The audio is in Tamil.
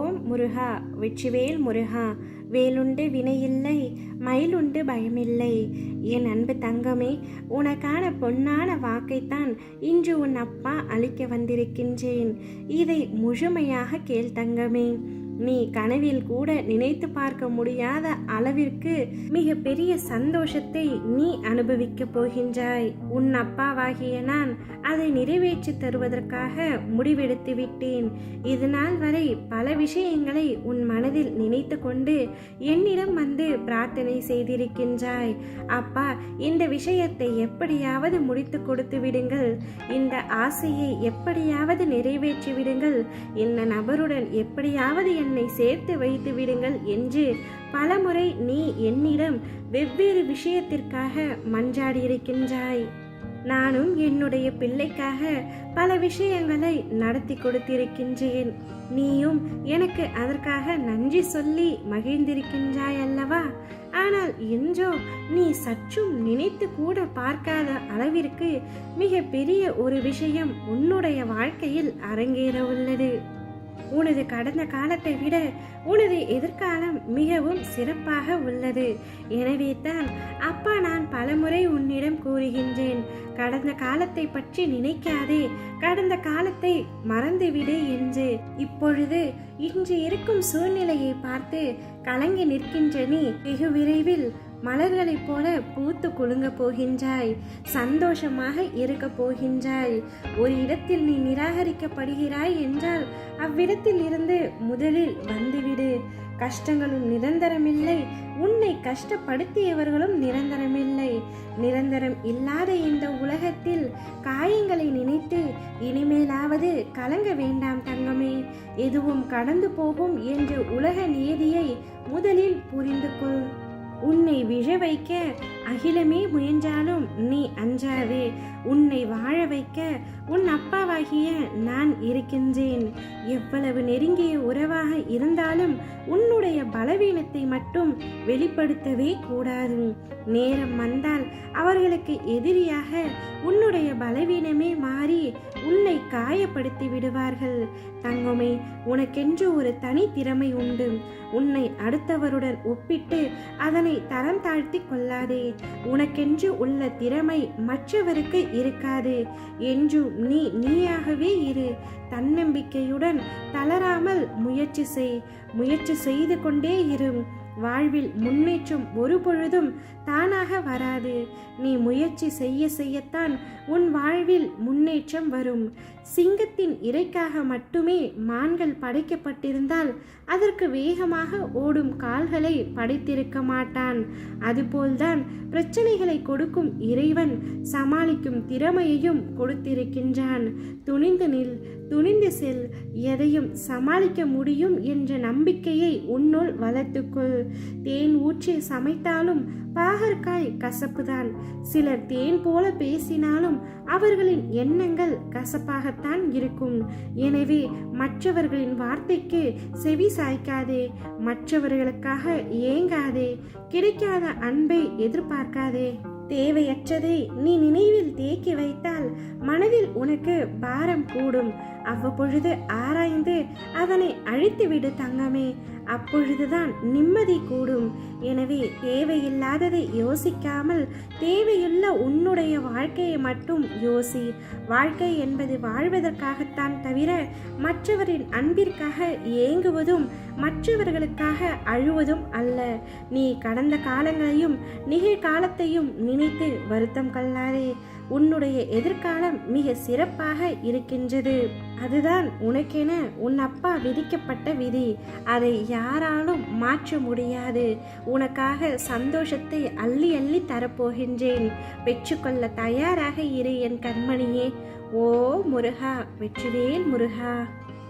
ஓம் முருகா, வெற்றிவேல் முருகா. வேலுண்டு வினையில்லை, மயிலுண்டு பயமில்லை. என் அன்பு தங்கமே, உனக்கான பொன்னான வாக்கைத்தான் இன்று உன் அப்பா அளிக்க வந்திருக்கின்றேன். இதை முழுமையாக கேள் தங்கமே. நீ கனவில் கூட நினைத்து பார்க்க முடியாத அளவிற்கு மிக பெரிய சந்தோஷத்தை நீ அனுபவிக்க போகின்றாய். உன் அப்பாவாகிய நான் அதை நிறைவேற்றி தருவதற்காக முடிவெடுத்து விட்டேன். இதுநாள் வரை பல விஷயங்களை உன் மனதில் நினைத்து கொண்டு என்னிடம் வந்து பிரார்த்தனை செய்திருக்கின்றாய். அப்பா, இந்த விஷயத்தை எப்படியாவது முடித்து கொடுத்து விடுங்கள், இந்த ஆசையை எப்படியாவது நிறைவேற்றி விடுங்கள், இந்த நபருடன் எப்படியாவது என்னை சேர்த்து வைத்து விடுங்கள் என்று பலமுறை நீ என்னிடம் வெவ்வேறு விஷயத்திற்காக மன்றாடியிருக்கின்றாய். நானும் என்னுடைய பிள்ளைக்காக பல விஷயங்களை நடத்தி கொடுத்திருக்கின்றேன். நீயும் எனக்கு அதற்காக நன்றி சொல்லி மகிழ்ந்திருக்கின்றாய் அல்லவா? ஆனால் இன்றோ நீ சற்றும் நினைத்து கூட பார்க்காத அளவிற்கு மிக பெரிய ஒரு விஷயம் உன்னுடைய வாழ்க்கையில் அரங்கேற உள்ளது. உனது கடந்த காலத்தை விட உனது எதிர்காலம் மிகவும் சிறப்பாக உள்ளது. எனவே தான் அப்பா நான் பலமுறை உன்னிடம் கூறுகின்றேன், கடந்த காலத்தை பற்றி நினைக்காதே, கடந்த காலத்தை மறந்துவிடு என்று. இப்பொழுது இன்று இருக்கும் சூழ்நிலையை பார்த்து கலங்கி நிற்கின்ற நீ வெகு விரைவில் மலர்களைப் போல பூத்து குலுங்க போகின்றாய், சந்தோஷமாக இருக்க போகின்றாய். ஒரு இடத்தில் நீ நிராகரிக்கப்படுகிறாய் என்றால் அவ்விடத்தில் இருந்து முதலில் வந்துவிடு. கஷ்டங்களும் நிரந்தரமில்லை, உன்னை கஷ்டப்படுத்தியவர்களும் நிரந்தரமில்லை. நிரந்தரம் இல்லாத இந்த உலகத்தில் காயங்களை நினைத்து இனிமேலாவது கலங்க வேண்டாம் தங்கமே. எதுவும் கடந்து போகும் என்று உலக நியதியை முதலில் புரிந்து கொள். உன்னை விழ வைக்க அகிலமே முயன்றாலும் நீ அஞ்சாதே. உன்னை வாழ வைக்க உன் அப்பாவாகிய நான் இருக்கின்றேன். எவ்வளவு நெருங்கிய உறவாக இருந்தாலும் உன்னுடைய பலவீனத்தை மட்டும் வெளிப்படுத்தவே கூடாது. நேரம் வந்தால் அவர்களுக்கு எதிரியாக உன்னுடைய பலவீனமே மாறி உன்னை காயப்படுத்தி விடுவார்கள். தங்கமே, உனக்கென்று ஒரு தனி திறமை உண்டு. உன்னை அடுத்தவருடன் ஒப்பிட்டு அதனை தரம் தாழ்த்தி கொள்ளாதே. உனக்கென்று உள்ள திறமை மற்றவருக்கு இருக்காது. என்றும் நீ நீயாகவே இரு. தன்னம்பிக்கையுடன் தளராமல் முயற்சி செய்து கொண்டே இரு. வாழ்வில் முன்னேற்றம் ஒரு பொழுதும் தானாக வராது. நீ முயற்சி செய்யத்தான் உன் வாழ்வில் முன்னேற்றம் வரும். சிங்கத்தின் இறைக்காக மட்டுமே மான்கள் படைக்கப்பட்டிருந்தால் அதற்கு வேகமாக ஓடும் கால்களை படைத்திருக்க மாட்டான். அதுபோல்தான் பிரச்சனைகளை கொடுக்கும் இறைவன் சமாளிக்கும் திறமையையும் கொடுத்திருக்கின்றான். துணிந்து நில், துணிந்து செல். எதையும் சமாளிக்க முடியும் என்ற நம்பிக்கையை உன்னுள் வளர்த்துக்கொள். தேன் ஊற்றி சமைத்தாலும் பாகற்காய் கசப்புதான். சிலர் தேன் போல பேசினாலும் அவர்களின் எண்ணங்கள் கசப்பாகத்தான் இருக்கும். எனவே மற்றவர்களின் வார்த்தைக்கு செவி சாய்க்காதே. மற்றவர்களுக்காக ஏங்காதே. கிடைக்காத அன்பை எதிர்பார்க்காதே. தேவையற்றதை நீ நினைவில் தேக்கி வைத்தால் மனதில் உனக்கு பாரம் கூடும். அவ்வப்பொழுது ஆராய்ந்து அதனை அழித்துவிடு தங்கமே. அப்பொழுதுதான் நிம்மதி கூடும். எனவே தேவையில்லாததை யோசிக்காமல் தேவையுள்ள உன்னுடைய வாழ்க்கையை மட்டும் யோசி. வாழ்க்கை என்பது வாழ்வதற்காகத்தான் தவிர மற்றவரின் அன்பிற்காக ஏங்குவதும் மற்றவர்களுக்காக அழுவதும் அல்ல. நீ கடந்த காலங்களையும் நிகழ்காலத்தையும் நினைத்து வருத்தம் கொள்ளாதே. உன்னுடைய எதிர்காலம் மிக சிறப்பாக இருக்கின்றது. அதுதான் உனக்கென உன் அப்பா விதிக்கப்பட்ட விதி. அதை யாராலும் மாற்ற முடியாது. உனக்காக சந்தோஷத்தை அள்ளி அள்ளி தரப்போகின்றேன். பெற்றுக்கொள்ள தயாராக இரு என் கண்மணியே. ஓ முருகா, வெற்றிவேல் முருகா.